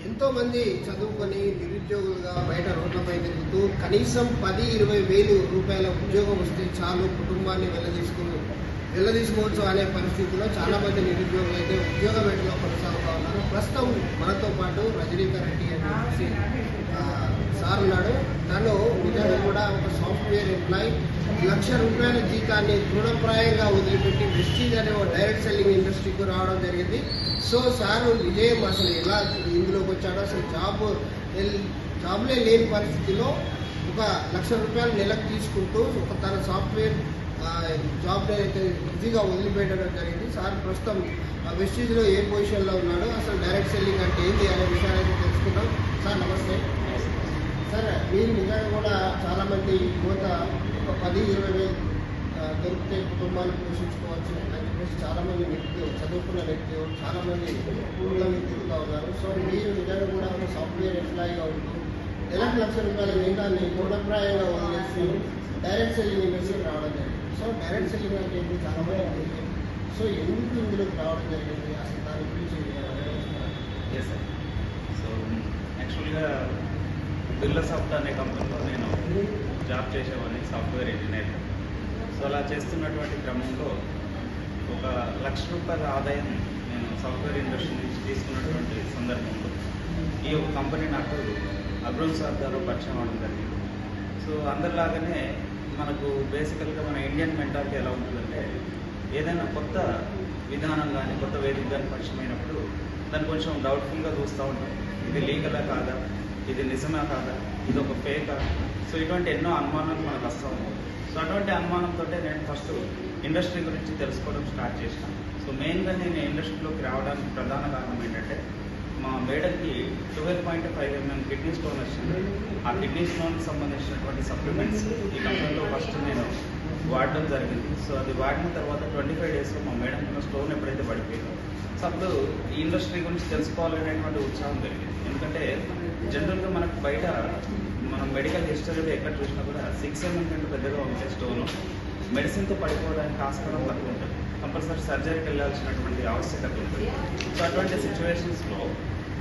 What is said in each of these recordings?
ఎంతోమంది చదువుకొని నిరుద్యోగులుగా బయట రోడ్లపై తిరుగుతూ కనీసం 10-20 వేలు రూపాయల ఉద్యోగం వస్తే చాలు కుటుంబాన్ని వెళ్ళదీసుకోవచ్చు అనే పరిస్థితిలో చాలామంది నిరుద్యోగులు అయితే ఉద్యోగ వేటలో కొనసాగుతూ ఉన్నారు. ప్రస్తుతం మనతో పాటు రజనీకర్ రెడ్డి అని సార్ ఉన్నాడు. తను నిజంగా కూడా ఒక సాఫ్ట్వేర్ ఎంప్లాయీ, ₹1,00,000 జీతాన్ని దృఢప్రాయంగా వదిలిపెట్టి వెస్టీజ్ అనే ఒక డైరెక్ట్ సెల్లింగ్ ఇండస్ట్రీకి రావడం జరిగింది. సో సార్ విజయం అసలు ఎలా ఇందులోకి వచ్చాడో, అసలు జాబ్లే లేని పరిస్థితిలో ఒక ₹1,00,000 నెలకు తీసుకుంటూ తన సాఫ్ట్వేర్ జాబ్ని అయితే ఈజీగా వదిలిపెట్టడం జరిగింది. సార్ ప్రస్తుతం వెస్టీజ్లో ఏ పొజిషన్లో ఉన్నాడు, అసలు డైరెక్ట్ సెల్లింగ్ అంటే ఏంటి అనే విషయాలు అయితే తెలుసుకుంటాం. సార్ నమస్తే. సార్ మీరు నిజంగా కూడా చాలామంది యువత ఒక 10-20 వేలు దొరికితే కుటుంబాన్ని పోషించుకోవచ్చు అని చెప్పేసి చాలామంది వ్యక్తులు, చదువుకున్న వ్యక్తులు చాలామంది ఊళ్ళో తిరుగుతూ ఉన్నారు. సో మీరు నిజంగా కూడా ఒక సాఫ్ట్వేర్ ఎంప్లాయీగా ఉంటూ నెలకు ₹1,00,000 జీతాన్ని దృఢప్రాయంగా వదిలేసి డైరెక్ట్ సెల్లింగ్ ఇండస్ట్రీకి రావడం జరిగింది. సో డైరెక్ట్ సెల్లింగ్ అంటే ఏంటి చాలామంది, సో ఎందుకు ఇందులోకి రావడం జరిగింది, అసలు దాని గురించి ఎస్ సార్. సో యాక్చువల్గా బిర్లా సాఫ్ట్ అనే కంపెనీలో నేను జాబ్ చేసేవాడిని, సాఫ్ట్వేర్ ఇంజనీర్. సో అలా చేస్తున్నటువంటి క్రమంలో ఒక ₹1,00,000 ఆదాయం నేను సాఫ్ట్వేర్ ఇండస్ట్రీ నుంచి తీసుకున్నటువంటి సందర్భంలో ఈ ఒక కంపెనీ నాకు అబ్రూల్ సార్ గారు పరిచయం అవడం జరిగింది. సో అందరిలాగానే మనకు బేసికల్గా మన ఇండియన్ మెంటాలిటీ ఎలా ఉంటుందంటే, ఏదైనా కొత్త విధానం కానీ కొత్త వేదిక కానీ పరిచయమైనప్పుడు దాన్ని కొంచెం డౌట్ఫుల్గా చూస్తూ ఉంటాం. ఇది లీగలా కాదా, ఇది నిజమా కాదా, ఇది ఒక ఫేకా. సో ఇటువంటి ఎన్నో అనుమానాలు మనకు వస్తూ ఉంటాయి. సో అటువంటి అనుమానంతో నేను ఫస్ట్ ఇండస్ట్రీ గురించి తెలుసుకోవడం స్టార్ట్ చేశాను. సో మెయిన్గా నేను ఇండస్ట్రీలోకి రావడానికి ప్రధాన కారణం ఏంటంటే, మా మేడంకి 12.5 mm కిడ్నీ స్టోన్ వచ్చింది. ఆ కిడ్నీ స్టోన్కి సంబంధించినటువంటి సప్లిమెంట్స్ ఈ కంపెనీలో ఫస్ట్ నేను వాడడం జరిగింది. సో అది వాడిన తర్వాత 25 డేస్లో మా మేడం ఉన్న స్టోన్ ఎప్పుడైతే పడిపోయిందో, సో అప్పుడు ఈ ఇండస్ట్రీ గురించి తెలుసుకోవాలనేటువంటి ఉత్సాహం పెరిగింది. ఎందుకంటే జనరల్గా మనకు బయట మనం మెడికల్ హిస్టరీలో ఎక్కడ చూసినా కూడా 6 mm కంటే పెద్దగా ఉంటే స్టోను మెడిసిన్తో పడిపోవడానికి ఆస్కారం తక్కువ ఉంటుంది. కంపల్సరీ సర్జరీకి వెళ్ళాల్సినటువంటి ఆవశ్యకత ఉంటుంది. సో అటువంటి సిచ్యువేషన్స్లో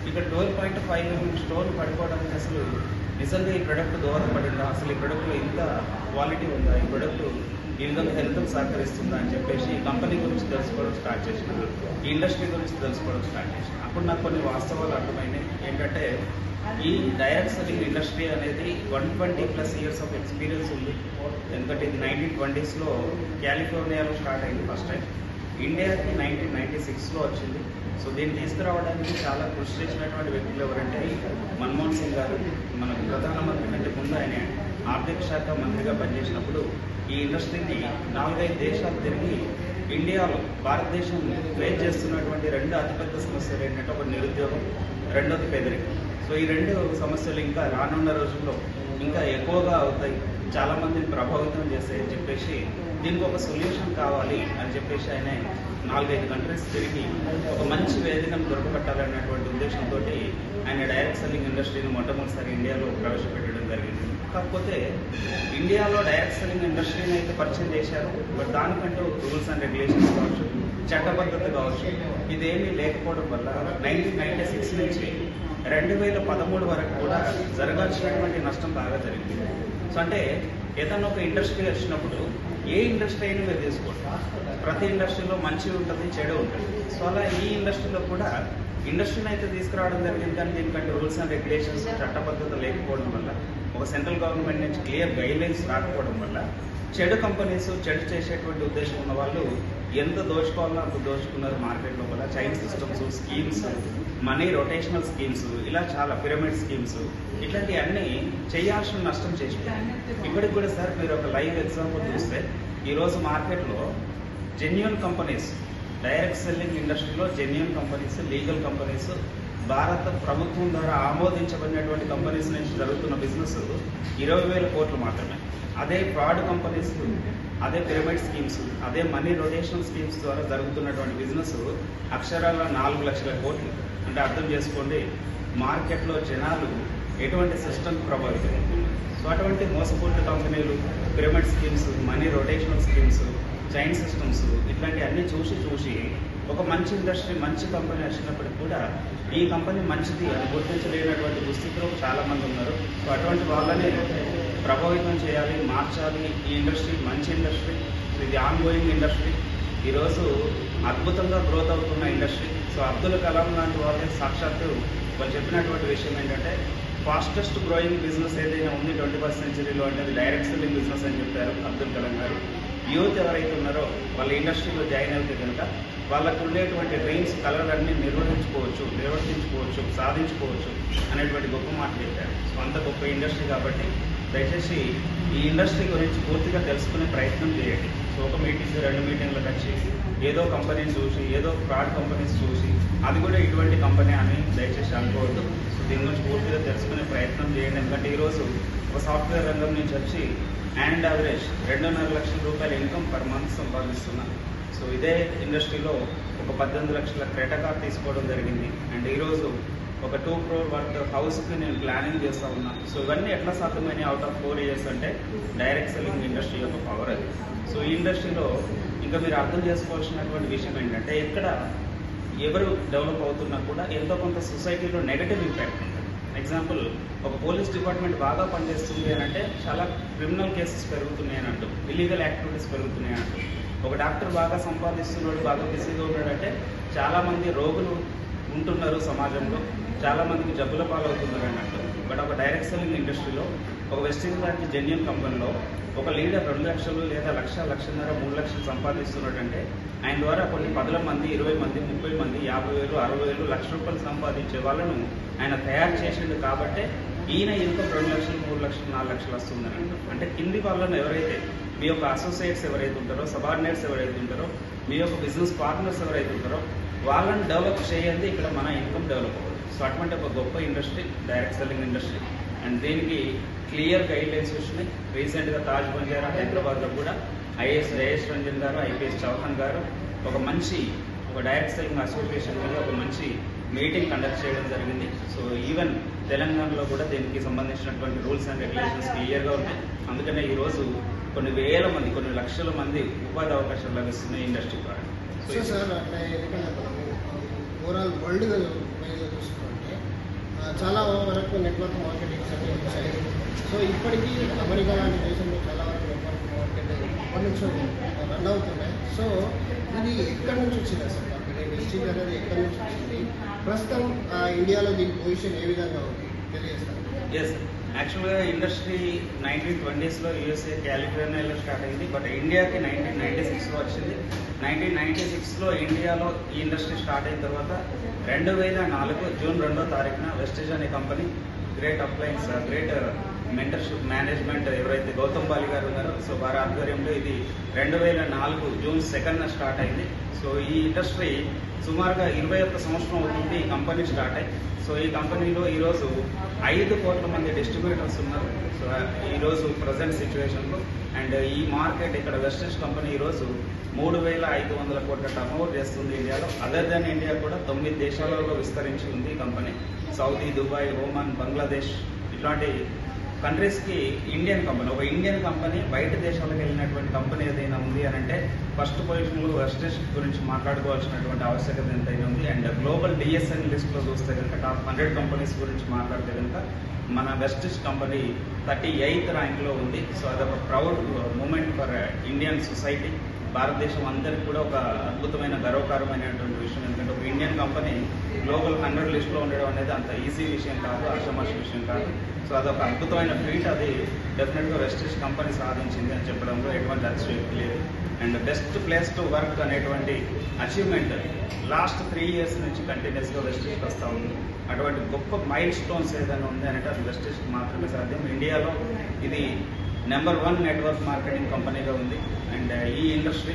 ఇక్కడ 12.5 mm స్టోన్ పడిపోవడానికి అసలు నిజంగా ఈ ప్రొడక్ట్ దోహదపడిందా, అసలు ఈ ప్రొడక్ట్లో ఇంత క్వాలిటీ ఉందా, ఈ ప్రొడక్ట్ ఈ విధంగా హెల్త్కి సహకరిస్తుందా అని చెప్పేసి ఈ కంపెనీ గురించి తెలుసుకోవడం స్టార్ట్ చేసిన, ఈ ఇండస్ట్రీ గురించి తెలుసుకోవడం స్టార్ట్ చేసిన. అప్పుడు నాకు కొన్ని వాస్తవాలు అర్థమైనాయి. ఏంటంటే ఈ డైరెక్ట్ సెల్లింగ్ ఇండస్ట్రీ అనేది 120+ ఇయర్స్ ఆఫ్ ఎక్స్పీరియన్స్ ఉంది. ఎందుకంటే ఇది 1920sలో కాలిఫోర్నియాలో స్టార్ట్ అయింది ఫస్ట్ టైం. ఇండియాకి 1996లో వచ్చింది. సో దీన్ని తీసుకురావడానికి చాలా కృషి చేసినటువంటి వ్యక్తులు ఎవరంటే మన్మోహన్ సింగ్ గారు. మనకు ప్రధానమంత్రి కంటే ముందు ఆయన ఆర్థిక శాఖ మంత్రిగా పనిచేసినప్పుడు ఈ ఇండస్ట్రీని 4-5 దేశాలు తిరిగి ఇండియాలో భారతదేశం ఫేస్ చేస్తున్నటువంటి 2 అతిపెద్ద సమస్యలు ఏంటంటే, ఒకటి నిరుద్యోగం, రెండోది పేదరికం. సో ఈ 2 సమస్యలు ఇంకా రానున్న రోజుల్లో ఇంకా ఎక్కువగా అవుతాయి, చాలామందిని ప్రభావితం చేస్తాయని చెప్పేసి దీనికి ఒక సొల్యూషన్ కావాలి అని చెప్పేసి ఆయన 4-5 కంట్రీస్ తిరిగి ఒక మంచి వేదికను దొరకబట్టాలన్నటువంటి ఉద్దేశంతో ఆయన డైరెక్ట్ సెల్లింగ్ ఇండస్ట్రీని మొట్టమొదటిసారి ఇండియాలో ప్రవేశపెట్టడం జరిగింది. కాకపోతే ఇండియాలో డైరెక్ట్ సెల్లింగ్ ఇండస్ట్రీని అయితే పరిచయం చేశారు, బట్ దానికంటూ రూల్స్ అండ్ రెగ్యులేషన్స్ కావచ్చు, చట్టబద్ధత కావచ్చు, ఇదేమీ లేకపోవడం వల్ల 1996 నుంచి 2013 వరకు కూడా జరగాల్సినటువంటి నష్టం బాగా జరిగింది. సో అంటే ఏదన్నా ఒక ఇండస్ట్రీ వచ్చినప్పుడు ఏ ఇండస్ట్రీ అయినా మీరు తీసుకోండి, ప్రతి ఇండస్ట్రీలో మంచి ఉంటుంది, చెడు ఉంటుంది. సో అలా ఈ ఇండస్ట్రీలో కూడా ఇండస్ట్రీని అయితే తీసుకురావడం జరిగింది, కానీ దీనికంటే రూల్స్ అండ్ రెగ్యులేషన్స్, చట్టబద్ధత లేకపోవడం వల్ల, ఒక సెంట్రల్ గవర్నమెంట్ నుంచి క్లియర్ గైడ్లైన్స్ రాకపోవడం వల్ల చెడు కంపెనీస్, చెడు చేసేటువంటి ఉద్దేశం ఉన్న వాళ్ళు ఎంత దోచుకోవాలో అంత దోచుకున్నారు మార్కెట్ లోపల. Chain systems, schemes, money rotational schemes, ఇలా చాలా పిరమిడ్ స్కీమ్స్, ఇట్లాంటివన్నీ చేయాల్సిన నష్టం చేసిపోయాయి. ఇప్పటికి కూడా సార్ మీరు ఒక లైవ్ ఎగ్జాంపుల్ చూస్తే, ఈరోజు మార్కెట్లో జెన్యూన్ కంపెనీస్, డైరెక్ట్ సెల్లింగ్ ఇండస్ట్రీలో జెన్యూన్ కంపెనీస్, లీగల్ కంపెనీస్, భారత ప్రభుత్వం ద్వారా ఆమోదించబడినటువంటి కంపెనీస్ నుంచి జరుగుతున్న బిజినెస్ 20,000 కోట్లు మాత్రమే. అదే ఫ్రాడ్ కంపెనీస్, అదే పిరమిడ్ స్కీమ్స్, అదే మనీ రొటేషనల్ స్కీమ్స్ ద్వారా జరుగుతున్నటువంటి బిజినెస్ అక్షరాల 4 లక్షల కోట్లు. అంటే అర్థం చేసుకోండి మార్కెట్లో జనాలు ఎటువంటి సిస్టమ్ ప్రభావితం. సో అటువంటి మోసపూరిత కంపెనీలు, pyramid schemes, money rotational schemes, chain systems, ఇట్లాంటివన్నీ చూసి ఒక మంచి ఇండస్ట్రీ మంచి కంపెనీ వచ్చినప్పటికి కూడా ఈ కంపెనీ మంచిది అని గుర్తించలేనటువంటి దుస్థితిలో చాలామంది ఉన్నారు. సో అటువంటి వాళ్ళని ప్రభావితం చేయాలి, మార్చాలి. ఈ ఇండస్ట్రీ మంచి ఇండస్ట్రీ, ఇది ఆన్గోయింగ్ ఇండస్ట్రీ, ఈరోజు అద్భుతంగా గ్రోత్ అవుతున్న ఇండస్ట్రీ. సో అబ్దుల్ కలాం లాంటి వాళ్ళే సాక్షాత్తు వాళ్ళు చెప్పినటువంటి విషయం ఏంటంటే ఫాస్టెస్ట్ గ్రోయింగ్ బిజినెస్ ఏదైనా ఉంది 21st సెంచరీలో అంటే అది డైరెక్ట్ సెల్లింగ్ బిజినెస్ అని చెప్పారు అబ్దుల్ కలాం గారు. యూత్ ఎవరైతే ఉన్నారో వాళ్ళ ఇండస్ట్రీలో జాయిన్ అయితే కనుక వాళ్ళకు ఉండేటువంటి డ్రీమ్స్ కలలన్నీ నిర్వర్తించుకోవచ్చు, సాధించుకోవచ్చు అనేటువంటి గొప్ప మాట చెప్పారు. సో అంత గొప్ప ఇండస్ట్రీ కాబట్టి దయచేసి ఈ ఇండస్ట్రీ గురించి పూర్తిగా తెలుసుకునే ప్రయత్నం చేయండి. సో ఒక మీటింగ్ 2 మీటింగ్లకు వచ్చి ఏదో కంపెనీని చూసి ఏదో ఫ్రాడ్ కంపెనీస్ చూసి అది కూడా ఇటువంటి కంపెనీ అని దయచేసి అనుకోవద్దు. సో దీని గురించి పూర్తిగా తెలుసుకునే ప్రయత్నం చేయండి. ఎందుకంటే ఈరోజు ఒక సాఫ్ట్వేర్ రంగం నుంచి వచ్చి అండ్ యావరేజ్ 2.5 లక్షల రూపాయల ఇన్కమ్ పర్ మంత్ సంపాదిస్తున్నాను. సో ఇదే ఇండస్ట్రీలో ఒక 18 లక్షల క్రెటా కార్ తీసుకోవడం జరిగింది. అండ్ ఈరోజు ఒక 2 crore వర్త్ హౌస్కి నేను ప్లానింగ్ చేస్తూ ఉన్నాను. సో ఇవన్నీ ఎట్లా సాధ్యమైనవి అవుట్ ఆఫ్ 4 years అంటే డైరెక్ట్ సెల్లింగ్ ఇండస్ట్రీ యొక్క పవర్ అది. సో ఈ ఇండస్ట్రీలో ఇంకా మీరు అర్థం చేసుకోవాల్సినటువంటి విషయం ఏంటంటే ఇక్కడ ఎవరు డెవలప్ అవుతున్నా కూడా ఎంతో కొంత సొసైటీలో నెగటివ్ ఇంపాక్ట్ ఉంటుంది. ఎగ్జాంపుల్ ఒక పోలీస్ డిపార్ట్మెంట్ బాగా పనిచేస్తుంది అని అంటే చాలా క్రిమినల్ కేసెస్ పెరుగుతున్నాయి అని అంటూ, ఇల్లీగల్ యాక్టివిటీస్ పెరుగుతున్నాయి అని అంటూ. ఒక డాక్టర్ బాగా సంపాదిస్తున్నాడు, బాగా బిజీగా ఉన్నాడంటే చాలామంది రోగులు ఉంటున్నారు సమాజంలో, చాలామందికి జబ్బుల పాలవుతున్నారు అన్నట్టు. బట్ ఒక డైరెక్ట్ సెల్లింగ్ ఇండస్ట్రీలో ఒక వెస్టింగ్ లాంటి జెన్యూన్ కంపెనీలో ఒక లీడర్ 2 లక్షలు లేదా 1 లక్ష, 1.5 3 లక్షలు సంపాదిస్తున్నాడంటే ఆయన ద్వారా కొన్ని 10 మంది, 20 మంది, 30 మంది 50,000, 60,000, 1 లక్ష రూపాయలు సంపాదించే వాళ్ళను ఆయన తయారు చేసిండు. కాబట్టి ఈయన ఇన్కమ్ 2 లక్షలు, 3 లక్షలు, 4 లక్షలు వస్తుందని అంటే కింది వాళ్ళను ఎవరైతే మీ యొక్క అసోసియేట్స్ ఎవరైతే ఉంటారో, సబార్డినేట్స్ ఎవరైతే ఉంటారో, మీ యొక్క బిజినెస్ పార్ట్నర్స్ ఎవరైతే ఉంటారో వాళ్ళని డెవలప్ చేయండి, ఇక్కడ మన ఇన్కమ్ డెవలప్ అవ్వదు. సో అటువంటి ఒక గొప్ప industry direct selling industry. And దీనికి క్లియర్ గైడ్ లైన్స్ వచ్చినాయి. రీసెంట్గా తాజ్ బంజారా హైదరాబాద్లో కూడా ఐఏఎస్ జయేష్ రంజన్ గారు, ఐపీఎస్ చౌహాన్ గారు ఒక డైరెక్ట్ సెల్లింగ్ అసోసియేషన్ మీద ఒక మంచి మీటింగ్ కండక్ట్ చేయడం జరిగింది. సో ఈవెన్ తెలంగాణలో కూడా దీనికి సంబంధించినటువంటి రూల్స్ అండ్ రెగ్యులేషన్స్ క్లియర్గా ఉన్నాయి. అందుకనే ఈరోజు కొన్ని వేల మంది, కొన్ని లక్షల మంది ఉపాధి అవకాశాలు లభిస్తున్నాయి ఇండస్ట్రీ ద్వారా. సో సార్ అంటే ఎందుకంటే ఓవరాల్ వరల్డ్ వైజ్గా చూసుకుంటే చాలా వరకు నెట్వర్క్ మార్కెటింగ్స్ అన్నీ వచ్చాయి. సో ఇప్పటికీ అమెరికా లాంటి దేశంలో చాలా వరకు నెట్వర్క్ మార్కెటింగ్ ఇప్పటి నుంచి రన్ అవుతున్నాయి. సో ఇది ఎక్కడి నుంచి వచ్చింది అసలు కంపెనీ వెస్టింగ్ అనేది ఎక్కడి నుంచి వచ్చింది, ప్రస్తుతం ఇండియాలో దీని పొజిషన్ ఏ విధంగా ఉంది తెలియజేస్తారు? ఎస్, యాక్చువల్గా ఇండస్ట్రీ 1920sలో యూఎస్ఏ కాలిఫోర్నియాలో స్టార్ట్ అయింది. బట్ ఇండియాకి 1996లో వచ్చింది. 1996లో ఇండియాలో ఈ ఇండస్ట్రీ స్టార్ట్ అయిన తర్వాత 2004 జూన్ 2వ తారీఖున వెస్టేజ్ అనే company great appliance, great mentorship management ఎవరైతే గౌతమ్ బాలి గారు ఉన్నారో సో వారి ఆధ్వర్యంలో ఇది 2004 జూన్ 2న స్టార్ట్ అయింది. సో ఈ ఇండస్ట్రీ సుమారుగా 21 సంవత్సరం అవుతుంది ఈ కంపెనీ స్టార్ట్ అయ్యి. సో ఈ కంపెనీలో ఈరోజు 5 కోట్ల మంది డిస్ట్రిబ్యూటర్స్ ఉన్నారు. సో ఈరోజు ప్రజెంట్ సిచ్యువేషన్లో అండ్ ఈ మార్కెట్ ఇక్కడ వెస్టేజ్ కంపెనీ ఈరోజు 3,500 కోట్ల టర్నోవర్ చేస్తుంది ఇండియాలో. అదర్ దెన్ ఇండియా కూడా 9 దేశాలలో విస్తరించి ఉంది ఈ కంపెనీ. సౌదీ, దుబాయ్, ఓమన్, బంగ్లాదేశ్ ఇట్లాంటి కంట్రీస్కి ఇండియన్ కంపెనీ, ఒక ఇండియన్ కంపెనీ బయట దేశాలకు వెళ్ళినటువంటి కంపెనీ ఏదైనా ఉంది అని అంటే ఫస్ట్ పొజిషన్లో వెస్టేజ్ గురించి మాట్లాడుకోవాల్సినటువంటి ఆవశ్యకత ఎంతైనా ఉంది. అండ్ గ్లోబల్ డిఎస్ఎన్ లిస్ట్లో చూస్తే కనుక టాప్ 100 కంపెనీస్ గురించి మాట్లాడితే కనుక మన వెస్టేజ్ కంపెనీ 38th ర్యాంక్లో ఉంది. సో అదొక proud moment for Indian society. భారతదేశం అందరికీ కూడా ఒక అద్భుతమైన గర్వకారమైనటువంటి విషయం. ఎందుకంటే ఒక ఇండియన్ కంపెనీ గ్లోబల్ 100 లిస్ట్లో ఉండడం అనేది అంత ఈజీ విషయం కాదు, ఆషామాషి విషయం కాదు. సో అదొక అద్భుతమైన ఫీట్, అది డెఫినెట్గా వెస్టేజ్ కంపెనీ సాధించింది అని చెప్పడంలో ఎటువంటి అతిశయోక్తి లేదు. And best place to work అనేటువంటి అచీవ్మెంట్ లాస్ట్ 3 years నుంచి కంటిన్యూస్గా వెస్టేజ్కి వస్తూ ఉంది. అటువంటి గొప్ప మైల్ స్టోన్స్ ఏదైనా ఉంది అంటే అది వెస్టేజ్కి మాత్రమే సాధ్యం. ఇండియాలో ఇది నెంబర్ 1 నెట్వర్క్ మార్కెటింగ్ కంపెనీగా ఉంది. అండ్ ఈ ఇండస్ట్రీ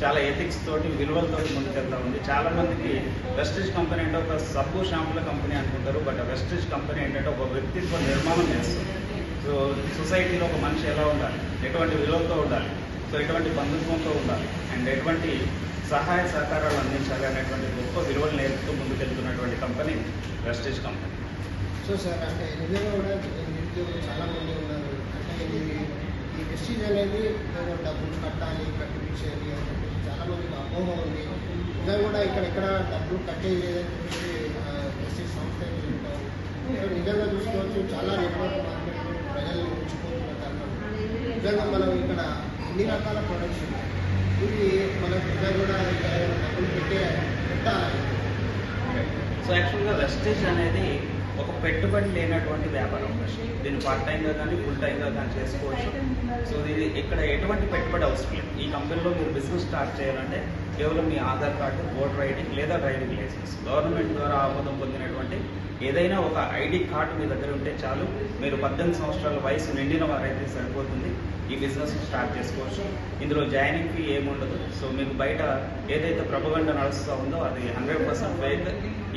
చాలా ఎథిక్స్ తోటి, విలువలతోటి ముందుకెళ్తా ఉంది. చాలా మందికి వెస్టేజ్ కంపెనీ అంటే ఒక సబ్బు షాంపుల కంపెనీ అనుకుంటారు. బట్ వెస్టేజ్ కంపెనీ ఏంటంటే ఒక వ్యక్తిత్వ నిర్మాణం చేస్తుంది. సో సొసైటీలో ఒక మనిషి ఎలా ఉండాలి, ఎటువంటి విలువలతో ఉండాలి, సో ఎటువంటి బంధుత్వంతో ఉండాలి, అండ్ ఎటువంటి సహాయ సహకారాలు అందించాలి అనేటువంటి గొప్ప విలువలు నేర్పుతూ ముందుకెళ్తున్నటువంటి company Vestige company. So sir అంటే నిజంగా కూడా నిరుద్యోగులు చాలామంది ఉన్నారు. అంటే ఈ వెస్టేజ్ అనేది డబ్బులు కట్టాలి, కట్టించేది అని చెప్పేసి చాలామందికి అపోహ ఉంది. ఇంకా కూడా ఇక్కడ డబ్బులు కట్టేది లేదని చెప్పేసి జస్టిస్ సంస్థ చెప్తాం. నిజంగా చూసుకోవచ్చు, చాలా నెట్వర్క్ మార్కెట్ ప్రజలు ఉంచిపోతున్న తరుణం. నిజంగా మనం ఇక్కడ ఎన్ని రకాల ప్రొడక్ట్స్ ఉన్నాయి, ఇవి మనం ఇంకా కూడా డబ్బులు పెట్టాలి. సో యాక్చువల్గా వెస్టేజ్ అనేది ఒక పెట్టుబడి లేనటువంటి వ్యాపారం. దీన్ని పార్ట్ టైంగా కానీ ఫుల్ టైంగా కానీ చేసుకోవచ్చు. సో ఇది ఇక్కడ ఎటువంటి పెట్టుబడి అవసరం లేదు. ఈ కంపెనీలో మీరు బిజినెస్ స్టార్ట్ చేయాలంటే కేవలం మీ ఆధార్ కార్డు, ఓటర్ ఐడి లేదా డ్రైవింగ్ లైసెన్స్, గవర్నమెంట్ ద్వారా ఆమోదం పొందినటువంటి ఏదైనా ఒక ఐడి కార్డు మీ దగ్గర ఉంటే చాలు. మీరు 18 సంవత్సరాల వయసు నిండిన వారైతే సరిపోతుంది, ఈ బిజినెస్ స్టార్ట్ చేసుకోవచ్చు. ఇందులో జాయినింగ్ ఫీ ఏముండదు. సో మీకు బయట ఏదైతే ప్రొపగండా నడుస్తూ ఉందో అది 100% ఫేక్.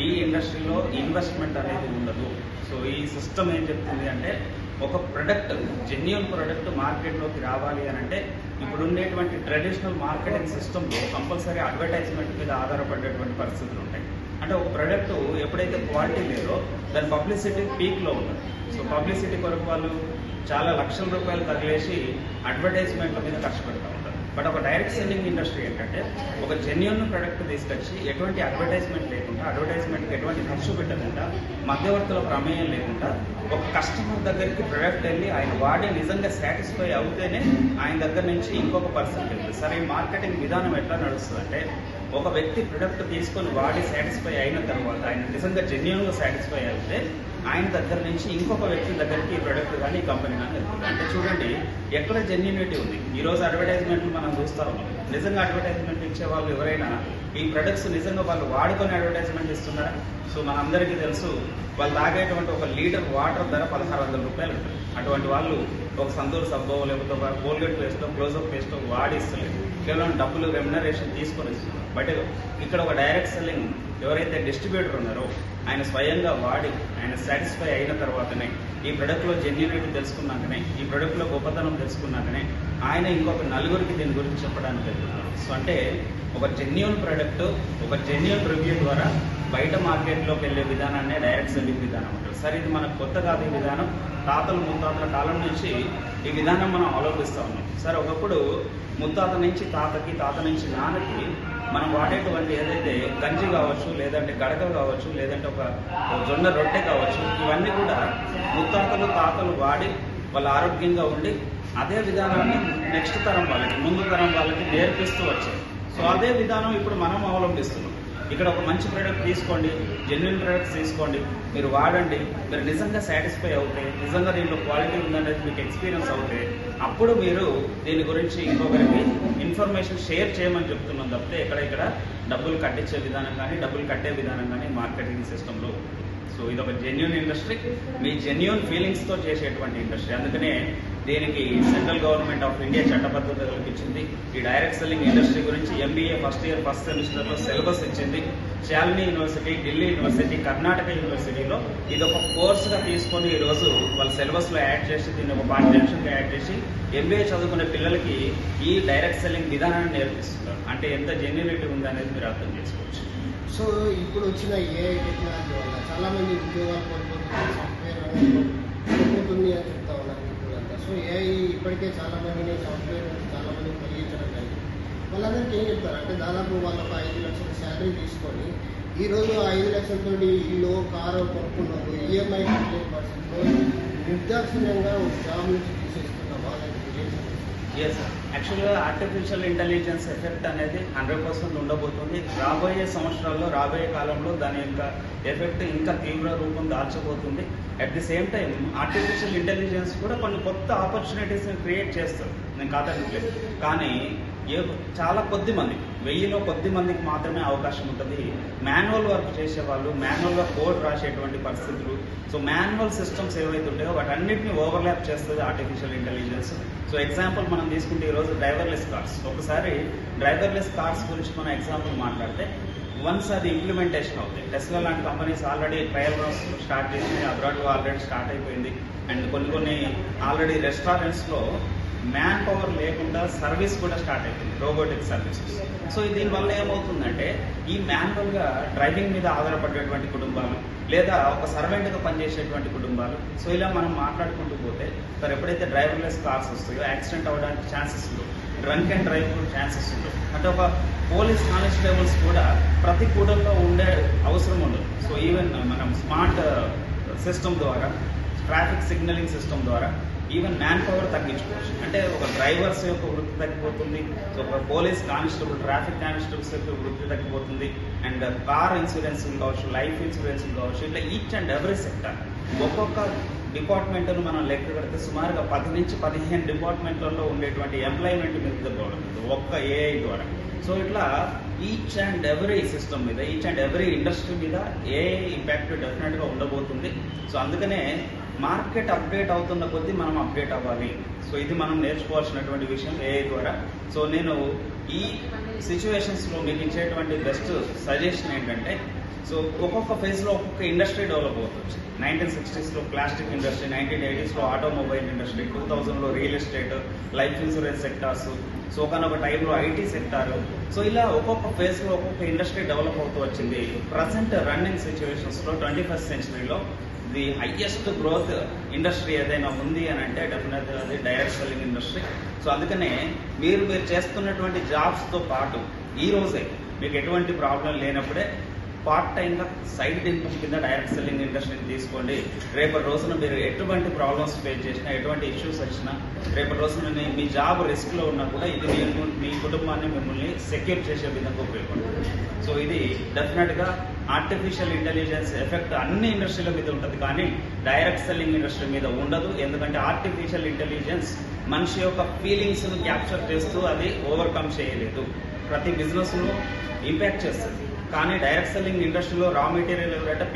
ఈ ఇండస్ట్రీలో ఇన్వెస్ట్మెంట్ అనేది ఉండదు. సో ఈ సిస్టమ్ ఏం చెప్తుంది అంటే, ఒక ప్రొడక్ట్, జెన్యూన్ ప్రొడక్ట్ మార్కెట్లోకి రావాలి అని అంటే ఇప్పుడు ఉండేటువంటి ట్రెడిషనల్ మార్కెటింగ్ సిస్టంలో కంపల్సరీ అడ్వర్టైజ్మెంట్ మీద ఆధారపడేటువంటి పరిస్థితులు ఉంటాయి. అంటే ఒక ప్రోడక్ట్ ఎప్పుడైతే క్వాలిటీ లేదో దాని పబ్లిసిటీ పీక్లో ఉంటుంది. సో పబ్లిసిటీ కొరకు వాళ్ళు చాలా లక్షల రూపాయలు తగిలేసి అడ్వర్టైజ్మెంట్ల మీద ఖర్చు పెడతా ఉంటారు. బట్ ఒక డైరెక్ట్ సెల్లింగ్ ఇండస్ట్రీ ఏంటంటే ఒక జెన్యూన్ ప్రొడక్ట్ తీసుకొచ్చి ఎటువంటి అడ్వర్టైజ్మెంట్ లేకుండా, అడ్వర్టైజ్మెంట్కి ఎటువంటి ఖర్చు పెట్టకుండా, మధ్యవర్తుల ప్రమేయం లేకుండా ఒక కస్టమర్ దగ్గరికి ప్రొడక్ట్ వెళ్ళి ఆయన వాడి నిజంగా సాటిస్ఫై అవుతేనే ఆయన దగ్గర నుంచి ఇంకొక పర్సన్ వెళ్తుంది. సరే ఈ మార్కెటింగ్ విధానం ఎట్లా నడుస్తుంది అంటే, ఒక వ్యక్తి ప్రొడక్ట్ తీసుకొని వాడి సాటిస్ఫై అయిన తర్వాత ఆయన నిజంగా జెన్యూన్గా సాటిస్ఫై అయితే ఆయన దగ్గర నుంచి ఇంకొక వ్యక్తి దగ్గరికి ఈ ప్రొడక్ట్ కానీ ఈ కంపెనీ కానీ వెళ్తుంది. అంటే చూడండి ఎక్కడ జెన్యూనిటీ ఉంది. ఈరోజు అడ్వర్టైజ్మెంట్లు మనం చూస్తూ ఉన్నాం. నిజంగా అడ్వర్టైజ్మెంట్ ఇచ్చే వాళ్ళు ఎవరైనా ఈ ప్రొడక్ట్స్ నిజంగా వాళ్ళు వాడుకొని అడ్వర్టైజ్మెంట్ ఇస్తున్నారా? సో మనందరికీ తెలుసు, వాళ్ళు తాగేటువంటి ఒక లీటర్ వాటర్ ధర 1600 రూపాయలు ఉంటుంది. అటువంటి వాళ్ళు ఒక సంతూర్ సబ్బో లేకపోతే ఒక కోల్గేట్ పేస్టో, క్లోజప్ పేస్టో వాడిస్తలేదు, కేవలం డబ్బులు రెమ్యునరేషన్ తీసుకొని ఇస్తున్నారు. బట్ ఇక్కడ ఒక డైరెక్ట్ సెల్లింగ్ ఎవరైతే డిస్ట్రిబ్యూటర్ ఉన్నారో ఆయన స్వయంగా వాడి ఆయన సాటిస్ఫై అయిన తర్వాతనే, ఈ ప్రొడక్ట్లో జెన్యూనిటీ తెలుసుకున్నాకనే, ఈ ప్రొడక్ట్లో గొప్పతనం తెలుసుకున్నాకనే ఆయన ఇంకొక నలుగురికి దీని గురించి చెప్పడానికి వెళ్తున్నారు. సో అంటే ఒక జెన్యూన్ ప్రొడక్ట్, ఒక జెన్యూన్ రివ్యూ ద్వారా బయట మార్కెట్లోకి వెళ్ళే విధానాన్ని డైరెక్ట్ సెల్లింగ్ విధానం అంటారు. సరే ఇది మనకు కొత్త కాదు. ఈ విధానం తాతలు ముత్తాతల కాలం నుంచి ఈ విధానం మనం అవలంబిస్తూ ఉన్నాం. సరే ఒకప్పుడు ముత్తాత నుంచి తాతకి, తాత నుంచి నాన్నకి మనం వాడేటువంటి ఏదైతే గంజి కావచ్చు, లేదంటే గడక కావచ్చు, లేదంటే ఒక జొన్న రొట్టె కావచ్చు, ఇవన్నీ కూడా ముత్తాతలు తాతలు వాడి వాళ్ళు ఆరోగ్యంగా ఉండి అదే విధానాన్ని నెక్స్ట్ తరం వాళ్ళకి, ముందు తరం వాళ్ళకి నేర్పిస్తూ వచ్చారు. సో అదే విధానం ఇప్పుడు మనం అవలంబిస్తున్నాం. ఇక్కడ ఒక మంచి ప్రోడక్ట్ తీసుకోండి, జెన్యున్ ప్రొడక్ట్స్ తీసుకోండి, మీరు వాడండి. మీరు నిజంగా సాటిస్ఫై అవుతే, నిజంగా దీంట్లో క్వాలిటీ ఉందనేది మీకు ఎక్స్పీరియన్స్ అవుతే, అప్పుడు మీరు దీని గురించి ఇంకొకరికి ఇన్ఫర్మేషన్ షేర్ చేయమని చెప్తున్నాం తప్పితే ఇక్కడ డబ్బులు కట్టించే విధానం కానీ, డబ్బులు కట్టే విధానం కానీ మార్కెటింగ్ సిస్టంలో. సో ఇది ఒక జెన్యూన్ ఇండస్ట్రీ, మీ జెన్యూన్ ఫీలింగ్స్తో చేసేటువంటి ఇండస్ట్రీ. అందుకనే దీనికి సెంట్రల్ గవర్నమెంట్ ఆఫ్ ఇండియా చట్టబద్ధత కల్పించింది. ఈ డైరెక్ట్ సెల్లింగ్ ఇండస్ట్రీ గురించి MBA ఫస్ట్ ఇయర్ ఫస్ట్ సెమిస్టర్లో సిలబస్ ఇచ్చింది. శాలిని యూనివర్సిటీ, ఢిల్లీ యూనివర్సిటీ, కర్ణాటక యూనివర్సిటీలో ఇది ఒక కోర్సుగా తీసుకొని ఈరోజు వాళ్ళ సిలబస్లో యాడ్ చేసి, దీన్ని ఒక పాఠ్యాంశంగా యాడ్ చేసి MBA చదువుకునే పిల్లలకి ఈ డైరెక్ట్ సెల్లింగ్ విధానాన్ని నేర్పిస్తున్నారు. అంటే ఎంత జెన్యూనిటీ ఉందనేది మీరు అర్థం చేసుకోవచ్చు. సో ఇప్పుడు వచ్చిన AI టెక్నాలజీ వల్ల చాలా మంది ఉద్యోగాలు కోల్పోతున్నారు, సాఫ్ట్వేర్ కోల్పోతుంది అని చెప్తా ఉన్నారు ఇప్పుడంతా. సో AI ఇప్పటికే చాలా మందిని సాఫ్ట్వేర్ చాలా మందిని తొలగించడం జరిగింది. వాళ్ళందరికీ ఏం చెప్తారు అంటే, దాదాపు వాళ్ళు ఒక 5 లక్షల శాలరీ తీసుకొని ఈరోజు 5 లక్షలతో ఇల్లు, కారు కొనుక్కున్నారు, EMI 15% నిర్దాక్షిణ్యంగా జాబ్ నుంచి తీసేస్తున్న వాళ్ళకి ఎస్ సార్, యాక్చువల్గా ఆర్టిఫిషియల్ ఇంటెలిజెన్స్ ఎఫెక్ట్ అనేది 100% ఉండబోతుంది. రాబోయే సంవత్సరాల్లో, రాబోయే కాలంలో దాని యొక్క ఎఫెక్ట్ ఇంకా తీవ్ర రూపం దాల్చబోతుంది. At the same time artificial intelligence కూడా కొన్ని కొత్త ఆపర్చునిటీస్ని క్రియేట్ చేస్తారు, నేను కాదనట్లేదు. కానీ చాలా కొద్ది మంది, 1000లో కొద్ది మందికి మాత్రమే అవకాశం ఉంటుంది. మాన్యువల్ వర్క్ చేసేవాళ్ళు, మాన్యువల్గా కోడ్ రాసేటువంటి పరిస్థితులు, సో మాన్యువల్ సిస్టమ్స్ ఏవైతే ఉంటాయో వాటన్నిటిని ఓవర్లాప్ చేస్తుంది ఆర్టిఫిషియల్ ఇంటెలిజెన్స్. సో ఎగ్జాంపుల్ మనం తీసుకుంటే ఈరోజు డ్రైవర్లెస్ కార్స్. ఒకసారి డ్రైవర్లెస్ కార్స్ గురించి మనం ఎగ్జాంపుల్ మాట్లాడితే, వన్స్ అది ఇంప్లిమెంటేషన్ అవుతుంది. టెస్లా లాంటి companies already trial runs start చేసి అబ్రాడ్లో ఆల్రెడీ స్టార్ట్ అయిపోయింది. అండ్ కొన్ని ఆల్రెడీ రెస్టారెంట్స్లో మ్యాన్ పవర్ లేకుండా సర్వీస్ కూడా స్టార్ట్ అయిపోయింది, రోబోటిక్ సర్వీసెస్. సో దీనివల్ల ఏమవుతుందంటే ఈ మాన్యువల్గా డ్రైవింగ్ మీద ఆధారపడేటువంటి కుటుంబాలు లేదా ఒక సర్వెంట్గా పనిచేసేటువంటి కుటుంబాలు, సో ఇలా మనం మాట్లాడుకుంటూ పోతే సార్ ఎప్పుడైతే డ్రైవర్లెస్ కార్స్ వస్తాయో యాక్సిడెంట్ అవ్వడానికి ఛాన్సెస్ ఉండవు, డ్రంక్ అండ్ డ్రైవ్ ఛాన్సెస్ ఉండవు. అంటే ఒక పోలీస్ కానిస్టేబుల్స్ కూడా ప్రతి కూడల్లో ఉండే అవసరం ఉండదు. సో ఈవెన్ మనం స్మార్ట్ సిస్టమ్ ద్వారా, ట్రాఫిక్ సిగ్నలింగ్ సిస్టమ్ ద్వారా ఈవెన్ మ్యాన్ పవర్ తగ్గించుకోవచ్చు. అంటే ఒక డ్రైవర్స్ యొక్క వృత్తి తగ్గిపోతుంది, సో ఒక పోలీస్ కానిస్టేబుల్, ట్రాఫిక్ కానిస్టేబుల్స్ యొక్క వృత్తి తగ్గిపోతుంది. అండ్ కార్ ఇన్సూరెన్స్ కావచ్చు, లైఫ్ ఇన్సూరెన్స్ కావచ్చు, ఇట్లా ఈచ్ అండ్ ఎవ్రీ సెక్టర్ ఒక్కొక్క డిపార్ట్మెంట్ను మనం లెక్క కడితే సుమారుగా 10 నుంచి 15 డిపార్ట్మెంట్లలో ఉండేటువంటి ఎంప్లాయ్మెంట్ మీద పడుతుంది ఒక్క ఏఐ ద్వారా. సో ఇట్లా ఈచ్ అండ్ ఎవ్రీ సిస్టమ్ మీద, ఈచ్ అండ్ ఎవ్రీ ఇండస్ట్రీ మీద ఏఐ ఇంపాక్ట్ డెఫినెట్గా ఉండబోతుంది. సో అందుకనే మార్కెట్ అప్డేట్ అవుతున్న కొద్దీ మనం అప్డేట్ అవ్వాలి. సో ఇది మనం నేర్చుకోవాల్సినటువంటి విషయం ఏఐ ద్వారా. సో నేను ఈ సిచ్యువేషన్స్లో మీకు ఇచ్చేటువంటి బెస్ట్ సజెషన్ ఏంటంటే, సో ఒక్కొక్క ఫేజ్లో ఒక్కొక్క ఇండస్ట్రీ డెవలప్ అవుతుంది. 1960s plastic industry, 1980s automobile industry, 2000 real estate, life insurance sectors, so ఒకనొక టైంలో ఐటీ సెక్టార్. సో ఇలా ఒక్కొక్క ఫేజ్లో ఒక్కొక్క ఇండస్ట్రీ డెవలప్ అవుతూ వచ్చింది. ప్రజెంట్ రన్నింగ్ సిచ్యువేషన్స్లో 21st centuryలో ది హైయెస్ట్ గ్రోత్ ఇండస్ట్రీ ఏదైనా ఉంది అని అంటే డెఫినెట్గా అది డైరెక్ట్ సెల్లింగ్ ఇండస్ట్రీ. సో అందుకనే మీరు చేస్తున్నటువంటి జాబ్స్తో పాటు ఈ రోజే మీకు ఎటువంటి ప్రాబ్లం లేనప్పుడే పార్ట్ టైంగా సైడ్ ఇన్కమ్ కింద డైరెక్ట్ సెల్లింగ్ ఇండస్ట్రీని తీసుకోండి. రేపటి రోజున మీరు ఎటువంటి ప్రాబ్లమ్స్ ఫేస్ చేసినా, ఎటువంటి ఇష్యూస్ వచ్చినా, రేపటి రోజున మీ జాబ్ రిస్క్లో ఉన్నా కూడా ఇది మీ కుటుంబాన్ని మిమ్మల్ని సెక్యూర్ చేసే విధంగా ఉపయోగపడుతుంది. సో ఇది డెఫినెట్గా ఆర్టిఫిషియల్ ఇంటెలిజెన్స్ ఎఫెక్ట్ అన్ని ఇండస్ట్రీల మీద ఉంటుంది, కానీ డైరెక్ట్ సెల్లింగ్ ఇండస్ట్రీ మీద ఉండదు. ఎందుకంటే ఆర్టిఫిషియల్ ఇంటెలిజెన్స్ మనిషి యొక్క ఫీలింగ్స్ను క్యాప్చర్ చేస్తూ అది ఓవర్కమ్ చేయలేదు. ప్రతి బిజినెస్ను ఇంపాక్ట్ చేస్తుంది. కానీ డైరెక్ట్ సెల్లింగ్ ఇండస్ట్రీలో రా మెటీరియల్ ఎవరంటే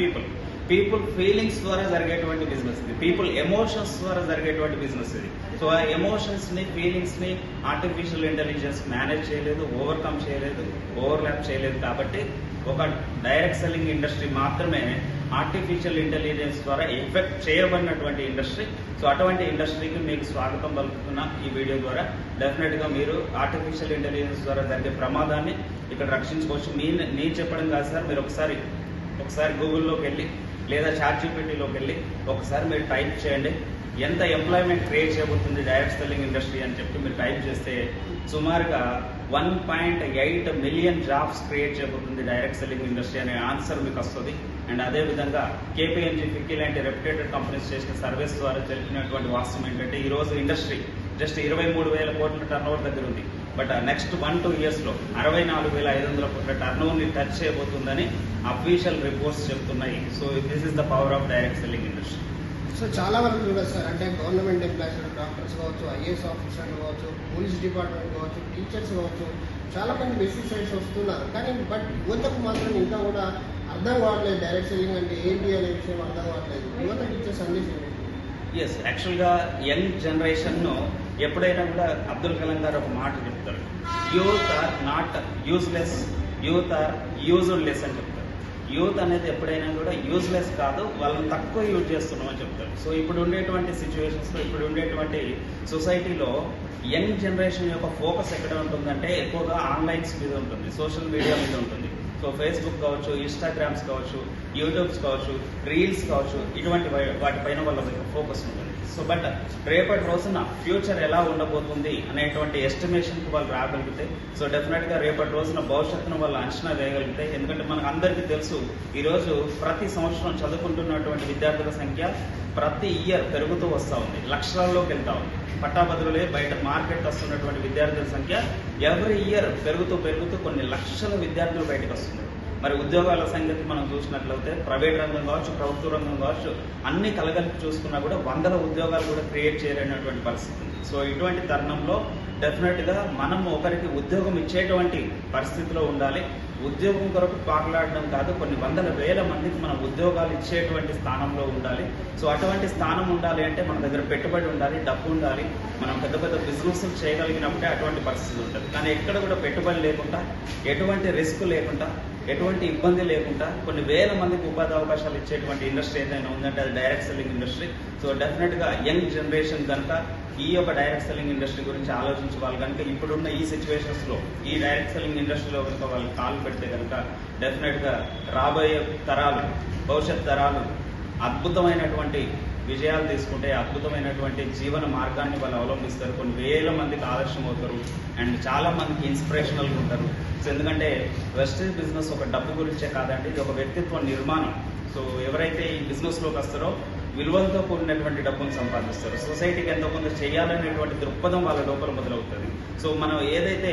పీపుల్ ఫీలింగ్స్ ద్వారా జరిగేటువంటి బిజినెస్ ఇది, పీపుల్ ఎమోషన్స్ ద్వారా జరిగేటువంటి బిజినెస్ ఇది. సో ఆ ఎమోషన్స్ని, ఫీలింగ్స్ని ఆర్టిఫిషియల్ ఇంటెలిజెన్స్ మేనేజ్ చేయలేదు, ఓవర్కమ్ చేయలేదు, ఓవర్లాప్ చేయలేదు. కాబట్టి ఒక డైరెక్ట్ సెల్లింగ్ ఇండస్ట్రీ మాత్రమే ఆర్టిఫిషియల్ ఇంటెలిజెన్స్ ద్వారా ఎఫెక్ట్ చేయబడినటువంటి ఇండస్ట్రీ. సో అటువంటి ఇండస్ట్రీకి మీకు స్వాగతం పలుకుతున్న ఈ వీడియో ద్వారా డెఫినెట్గా మీరు ఆర్టిఫిషియల్ ఇంటెలిజెన్స్ ద్వారా జరిగే ప్రమాదాన్ని ఇక్కడ రక్షించుకోవచ్చు. నేను చెప్పడం కాదు సార్, మీరు ఒకసారి గూగుల్లోకి వెళ్ళి లేదా ChatGPTలోకి వెళ్ళి ఒకసారి మీరు టైప్ చేయండి, ఎంత ఎంప్లాయ్మెంట్ క్రియేట్ చేయబోతుంది డైరెక్ట్ సెల్లింగ్ ఇండస్ట్రీ అని చెప్పి మీరు టైప్ చేస్తే సుమారుగా 1.8 మిలియన్ జాబ్స్ క్రియేట్ చేయబోతుంది డైరెక్ట్ సెల్లింగ్ ఇండస్ట్రీ అనే ఆన్సర్ మీకు వస్తుంది. అండ్ అదేవిధంగా KPMG, ఫిక్కీ లాంటి రెప్యుటేటెడ్ కంపెనీస్ చేసిన సర్వీస్ ద్వారా తెలిపినటువంటి వాస్తవం ఏంటంటే ఈరోజు ఇండస్ట్రీ జస్ట్ 23,000 కోట్ల టర్నోవర్ దగ్గర ఉంది. బట్ నెక్స్ట్ 1-2 yearsలో 64,500 కోట్ల టర్నోవర్ని టచ్ చేయబోతుందని అఫీషియల్ రిపోర్ట్స్ చెప్తున్నాయి. So this is the power of direct selling industry. So చాలా వరకు చూడదు సార్, అంటే గవర్నమెంట్ ఎంప్లాయీస్, డాక్టర్స్ కావచ్చు, IAS ఆఫీసర్లు కావచ్చు, పోలీస్ డిపార్ట్మెంట్ కావచ్చు, టీచర్స్ కావచ్చు, చాలా మంది మెసేజ్ సైడ్స్ వస్తున్నారు. కానీ బట్ యువతకు మాత్రం ఇంకా కూడా అర్థం కావట్లేదు డైరెక్ట్ సెల్లింగ్ అంటే ఏంటి అనే విషయం అర్థం కావట్లేదు. యువతకు ఇచ్చే సందేశం ఏంటి? ఎస్, యాక్చువల్గా యంగ్ జనరేషన్ను ఎప్పుడైనా కూడా అబ్దుల్ కలాం గారు ఒక మాట చెప్తారు, youth are not useless, youth are useless అని చెప్తారు. యూత్ అనేది ఎప్పుడైనా కూడా యూజ్లెస్ కాదు, వాళ్ళని తక్కువ యూజ్ చేస్తున్నామని చెప్తారు. సో ఇప్పుడు ఉండేటువంటి సిచ్యువేషన్స్లో, ఇప్పుడు ఉండేటువంటి సొసైటీలో యంగ్ జనరేషన్ యొక్క ఫోకస్ ఎక్కడ ఉంటుందంటే ఎక్కువగా ఆన్లైన్స్ మీద ఉంటుంది, సోషల్ మీడియా మీద ఉంటుంది. సో ఫేస్బుక్ కావచ్చు, ఇన్స్టాగ్రామ్స్ కావచ్చు, యూట్యూబ్స్ కావచ్చు, రీల్స్ కావచ్చు, ఇటువంటి వాటిపైన వాళ్ళ ఫోకస్ ఉంటుంది. సో బట్ రేపటి రోజున ఫ్యూచర్ ఎలా ఉండబోతుంది అనేటువంటి ఎస్టిమేషన్కి వాళ్ళు రాగలిగితే, సో డెఫినెట్గా రేపటి రోజున భవిష్యత్తును వాళ్ళు అంచనా వేయగలిగితే, ఎందుకంటే మనకు అందరికీ తెలుసు ఈరోజు ప్రతి సంవత్సరం చదువుకుంటున్నటువంటి విద్యార్థుల సంఖ్య ప్రతి ఇయర్ పెరుగుతూ వస్తూ ఉంది, లక్షలలోకి వెళ్తూ ఉంది. పట్టాభద్రులే బయట మార్కెట్ వస్తున్నటువంటి విద్యార్థుల సంఖ్య ఎవ్రీ ఇయర్ పెరుగుతూ కొన్ని లక్షల విద్యార్థులు బయటకు వస్తున్నారు. మరి ఉద్యోగాల సంగతి మనం చూసినట్లయితే ప్రైవేట్ రంగం కావచ్చు, ప్రభుత్వ రంగం కావచ్చు, అన్ని కలగలిపి చూసుకున్నా కూడా 100 ఉద్యోగాలు కూడా క్రియేట్ చేయలేనటువంటి పరిస్థితి ఉంది. సో ఇటువంటి తరుణంలో డెఫినెట్గా మనం ఒకరికి ఉద్యోగం ఇచ్చేటువంటి పరిస్థితిలో ఉండాలి. ఉద్యోగం కొరకు పాకులాడడం కాదు, కొన్ని 100,000 మందికి మనం ఉద్యోగాలు ఇచ్చేటువంటి స్థానంలో ఉండాలి. సో అటువంటి స్థానం ఉండాలి అంటే మన దగ్గర పెట్టుబడి ఉండాలి, డబ్బు ఉండాలి, మనం పెద్ద పెద్ద బిజినెస్ చేయగలిగినప్పుడే అటువంటి పరిస్థితి ఉంటుంది. కానీ ఎక్కడ కూడా పెట్టుబడి లేకుండా, ఎటువంటి రిస్క్ లేకుండా ఎటువంటి ఇబ్బంది లేకుండా కొన్ని వేల మందికి ఉపాధి అవకాశాలు ఇచ్చేటువంటి ఇండస్ట్రీ ఏదైనా ఉందంటే అది డైరెక్ట్ సెల్లింగ్ ఇండస్ట్రీ. సో డెఫినెట్గా యంగ్ జనరేషన్ కనుక ఈ యొక్క డైరెక్ట్ సెల్లింగ్ ఇండస్ట్రీ గురించి ఆలోచించే వాళ్ళు కనుక ఇప్పుడున్న ఈ సిచ్యువేషన్స్లో ఈ డైరెక్ట్ సెల్లింగ్ ఇండస్ట్రీలో కనుక వాళ్ళు కాలు పెడితే కనుక డెఫినెట్గా రాబోయే తరాలు, భవిష్యత్ తరాలు అద్భుతమైనటువంటి విజయాలు తీసుకుంటే అద్భుతమైనటువంటి జీవన మార్గాన్ని వాళ్ళు అవలంబిస్తారు. కొన్ని వేల మందికి ఆదర్శం అవుతారు అండ్ చాలా మందికి ఇన్స్పిరేషనల్గా ఉంటారు. సో ఎందుకంటే వెస్టేజ్ బిజినెస్ ఒక డబ్బు గురించే కాదండి, ఇది ఒక వ్యక్తిత్వ నిర్మాణం. సో ఎవరైతే ఈ బిజినెస్లోకి వస్తారో విలువలతో కూడినటువంటి డబ్బును సంపాదిస్తారు. సొసైటీకి ఎంతో కొంత చేయాలనేటువంటి దృక్పథం వాళ్ళ లోపల మొదలవుతుంది. సో మనం ఏదైతే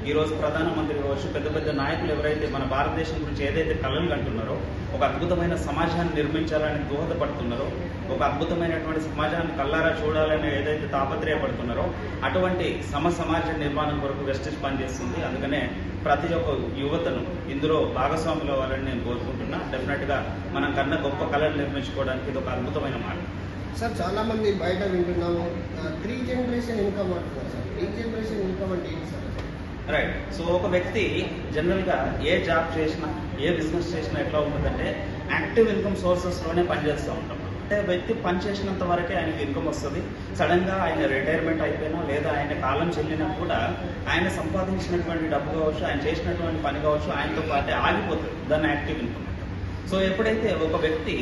ఈరోజు ప్రధానమంత్రి కావచ్చు, పెద్ద పెద్ద నాయకులు ఎవరైతే మన భారతదేశం గురించి ఏదైతే కలలు కంటున్నారో, ఒక అద్భుతమైన సమాజాన్ని నిర్మించాలని దోహదపడుతున్నారో, ఒక అద్భుతమైనటువంటి సమాజాన్ని కల్లారా చూడాలని ఏదైతే తాపత్రయపడుతున్నారో అటువంటి సమాజ నిర్మాణం కొరకు వెస్టేజ్ పనిచేస్తుంది. అందుకనే ప్రతి ఒక్క యువతను ఇందులో భాగస్వాములు అవ్వాలని నేను కోరుకుంటున్నా. డెఫినెట్గా మనం కన్నా గొప్ప కళలు నిర్మించుకోవడానికి ఇది ఒక అద్భుతమైన మార్గం. సార్ చాలా మంది బయట వింటున్నాము 3 జనరేషన్ ఇన్కమ్ అంటున్నారు సార్. 3 జనరేషన్ ఇన్కమ్ అంటే ఏంటి సార్? రైట్. సో ఒక వ్యక్తి జనరల్గా ఏ జాబ్ చేసినా ఏ బిజినెస్ చేసినా ఎట్లా ఉంటుందంటే యాక్టివ్ ఇన్కమ్ సోర్సెస్లోనే పనిచేస్తూ ఉంటాం. అంటే వ్యక్తి పని చేసినంత వరకే ఆయనకి ఇన్కమ్ వస్తుంది. సడన్గా ఆయన రిటైర్మెంట్ అయిపోయినా లేదా ఆయన కాలం చెల్లినా కూడా ఆయన సంపాదించినటువంటి డబ్బు కావచ్చు, ఆయన చేసినటువంటి పని కావచ్చు ఆయనతో పాటే ఆగిపోతుంది. దాన్ని యాక్టివ్ ఇన్కమ్. సో ఎప్పుడైతే ఒక వ్యక్తి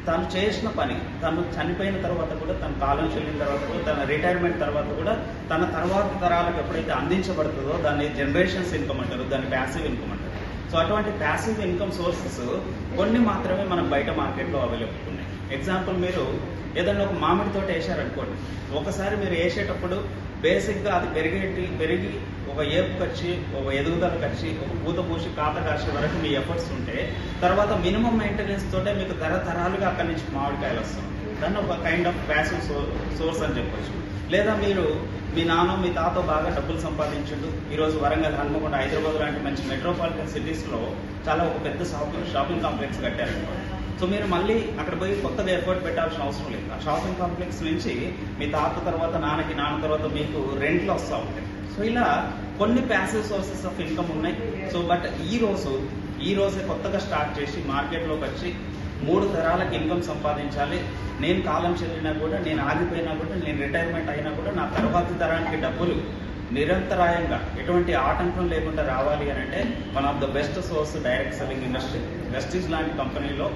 తను చేసిన పని తను చనిపోయిన తర్వాత కూడా, తన కాలం చెల్లిన తర్వాత కూడా, తన రిటైర్మెంట్ తర్వాత కూడా తన తర్వాత తరాలకు ఎప్పుడైతే అందించబడుతుందో దాన్ని జనరేషన్స్ ఇన్కమ్ అంటారు, దాన్ని ప్యాసివ్ ఇన్కమ్ అంటారు. సో అటువంటి ప్యాసివ్ ఇన్కమ్ సోర్సెస్ కొన్ని మాత్రమే మనకు బయట మార్కెట్లో అవైలబుల్ ఉన్నాయి. ఎగ్జాంపుల్, మీరు ఏదైనా ఒక మామిడి తోట వేసారనుకోండి, ఒకసారి మీరు వేసేటప్పుడు బేసిక్గా అది పెరిగి ఒక ఏపుకి వచ్చి, ఒక ఎదుగుదలకు వచ్చి, ఒక పూత పూసి కాత కాసే వరకు మీ ఎఫర్ట్స్ ఉంటే తర్వాత మినిమం మెయింటెనెన్స్ తోటే మీకు తరతరాలుగా అక్కడి నుంచి మామిడికాయలు వస్తాయి. దాన్ని ఒక కైండ్ ఆఫ్ ప్యాసివ్ సోర్స్ అని చెప్పొచ్చు. లేదా మీరు మీ నాన్న మీ తాత బాగా డబ్బులు సంపాదించుండు, ఈరోజు వరంగల్, హన్మకొండ, హైదరాబాద్ లాంటి మంచి మెట్రోపాలిటన్ సిటీస్లో చాలా ఒక పెద్ద షాపింగ్ కాంప్లెక్స్ కట్టారనుకోండి. సో మీరు మళ్ళీ అక్కడ పోయి కొత్తగా ఎఫర్ట్ పెట్టాల్సిన అవసరం లేదు. ఆ షాపింగ్ కాంప్లెక్స్ నుంచి మీ తాత తర్వాత నాన్న తర్వాత మీకు రెంట్లు వస్తూ ఉంటాయి. సో ఇలా కొన్ని ప్యాసివ్ సోర్సెస్ ఆఫ్ ఇన్కమ్ ఉన్నాయి. సో బట్ ఈ రోజే కొత్తగా స్టార్ట్ చేసి మార్కెట్లోకి వచ్చి 3 తరాలకు ఇన్కమ్ సంపాదించాలి, నేను కాలం చెల్లినా కూడా, నేను ఆగిపోయినా కూడా, నేను రిటైర్మెంట్ అయినా కూడా నా తర్వాతి తరానికి డబ్బులు నిరంతరాయంగా ఎటువంటి ఆటంకం లేకుండా రావాలి అని అంటే one of the best source direct selling industry. Vestige లాంటి కంపెనీలో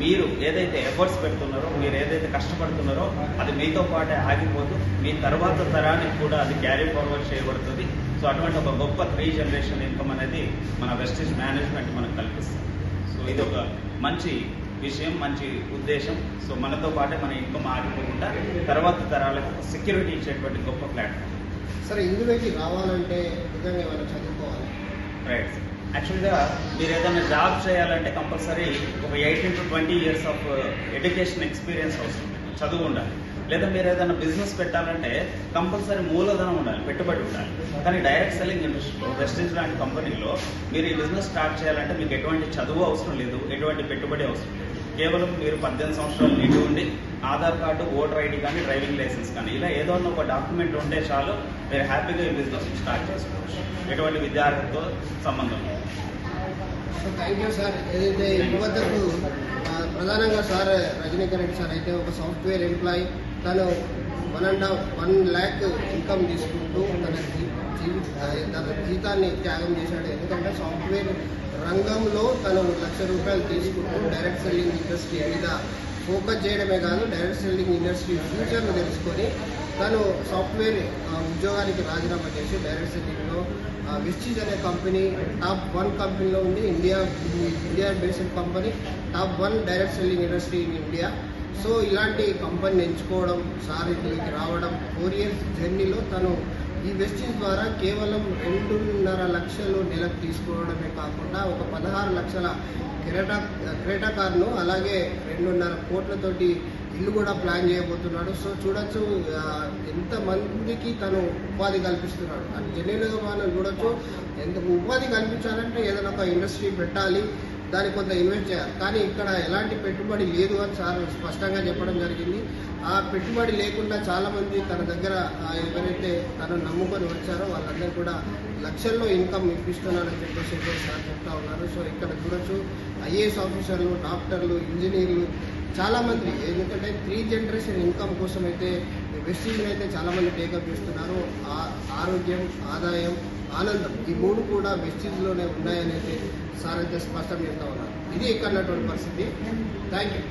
మీరు ఏదైతే ఎఫర్ట్స్ పెడుతున్నారో, మీరు ఏదైతే కష్టపడుతున్నారో అది మీతో పాటే ఆగిపోదు, మీ తర్వాత తరానికి కూడా అది క్యారీ ఫార్వర్డ్ చేయబడుతుంది. సో అటువంటి ఒక గొప్ప 3 జనరేషన్ ఇన్కమ్ అనేది మన వెస్టీజ్ మేనేజ్మెంట్ మనకు కల్పిస్తుంది. సో ఇది ఒక మంచి విషయం, మంచి ఉద్దేశం. సో మనతో పాటే మన ఇన్కమ్ ఆగిపోకుండా తర్వాత తరాలకు సెక్యూరిటీ ఇచ్చేటువంటి గొప్ప ప్లాట్ఫామ్. సరే, ఇందులోకి రావాలంటే నిజంగా ఏమైనా చదువుకోవాలి? రైట్. యాక్చువల్గా మీరు ఏదైనా జాబ్ చేయాలంటే కంపల్సరీ ఒక 18 to 20 years of education experience అవసరం, చదువు ఉండాలి. లేదా మీరు ఏదైనా బిజినెస్ పెట్టాలంటే కంపల్సరీ మూలధనం ఉండాలి, పెట్టుబడి ఉండాలి. కానీ డైరెక్ట్ సెల్లింగ్ ఇండస్ట్రీలో, వెస్టీజ్ లాంటి కంపెనీలో మీరు ఈ బిజినెస్ స్టార్ట్ చేయాలంటే మీకు ఎటువంటి చదువు అవసరం లేదు, ఎటువంటి పెట్టుబడి అవసరం లేదు. కేవలం మీరు 18 సంవత్సరాలు నిండి ఉండి ఆధార్ కార్డు, ఓటర్ ఐడి కానీ, డ్రైవింగ్ లైసెన్స్ కానీ ఇలా ఏదో ఒక డాక్యుమెంట్ ఉంటే చాలు, మీరు హ్యాపీగా ఈ బిజినెస్ స్టార్ట్ చేసుకోవచ్చు. ఎటువంటి విద్యార్థితో సంబంధం లేదు. So thank you sir. ఏదైతే యువతకు ప్రధానంగా సార్ రజనీకాంత్ రెడ్డి సార్ అయితే ఒక సాఫ్ట్వేర్ ఎంప్లాయీ, తను 1.5 lakh ఇన్కమ్ తీసుకుంటూ తన జీతాన్ని త్యాగం చేశాడు. ఎందుకంటే సాఫ్ట్వేర్ రంగంలో తను ₹1,00,000 తీసుకుంటూ డైరెక్ట్ సెల్లింగ్ ఇండస్ట్రీ మీద ఫోకస్ చేయడమే కాదు, డైరెక్ట్ సెల్లింగ్ ఇండస్ట్రీ ఫ్యూచర్ను తెలుసుకొని తను సాఫ్ట్వేర్ ఉద్యోగానికి రాజీనామా చేసి డైరెక్ట్ సెల్లింగ్లో వెస్టీజ్ అనే కంపెనీ టాప్ 1 కంపెనీలో ఉంది. India based company, top 1 direct selling industry in India. So ఇలాంటి కంపెనీని ఎంచుకోవడం, సార్ ఇక్కడికి రావడం, 4 years జర్నీలో తను ఈ వెస్టీజ్ ద్వారా కేవలం 2.5 లక్షలు నెలకు తీసుకోవడమే కాకుండా ఒక 16 లక్షల క్రెటా కార్ను, అలాగే 2.5 కోట్లతోటి ఇల్లు కూడా ప్లాన్ చేయబోతున్నాడు. సో చూడొచ్చు ఎంతమందికి తను ఉపాధి కల్పిస్తున్నాడు. అది జెన్యున్గా మనం చూడొచ్చు. ఎందుకు ఉపాధి కల్పించాలంటే ఏదైనా ఒక ఇండస్ట్రీ పెట్టాలి, దానికి కొంత ఇన్వెస్ట్ చేయాలి. కానీ ఇక్కడ ఎలాంటి పెట్టుబడి లేదు అని సార్ స్పష్టంగా చెప్పడం జరిగింది. ఆ పెట్టుబడి లేకుండా చాలామంది తన దగ్గర ఎవరైతే తనను నమ్ముకొని వచ్చారో వాళ్ళందరూ కూడా లక్షల్లో ఇన్కమ్ ఇప్పిస్తున్నారని చెప్పేసి సార్ చెప్తా ఉన్నారు. సో ఇక్కడ చూడొచ్చు ఐఏఎస్ ఆఫీసర్లు, డాక్టర్లు, ఇంజనీర్లు చాలామంది ఎందుకంటే 3 జనరేషన్ ఇన్కమ్ కోసం అయితే వెస్టీజ్ని అయితే చాలామంది టేకప్ చేస్తున్నారు. ఆరోగ్యం, ఆదాయం, ఆనందం ఈ 3 కూడా వెస్టీజ్లోనే ఉన్నాయని అయితే సార్ అయితే స్పష్టం చేస్తూ ఉన్నారు. ఇది ఇక్కడ ఉన్నటువంటి పరిస్థితి. Thank you.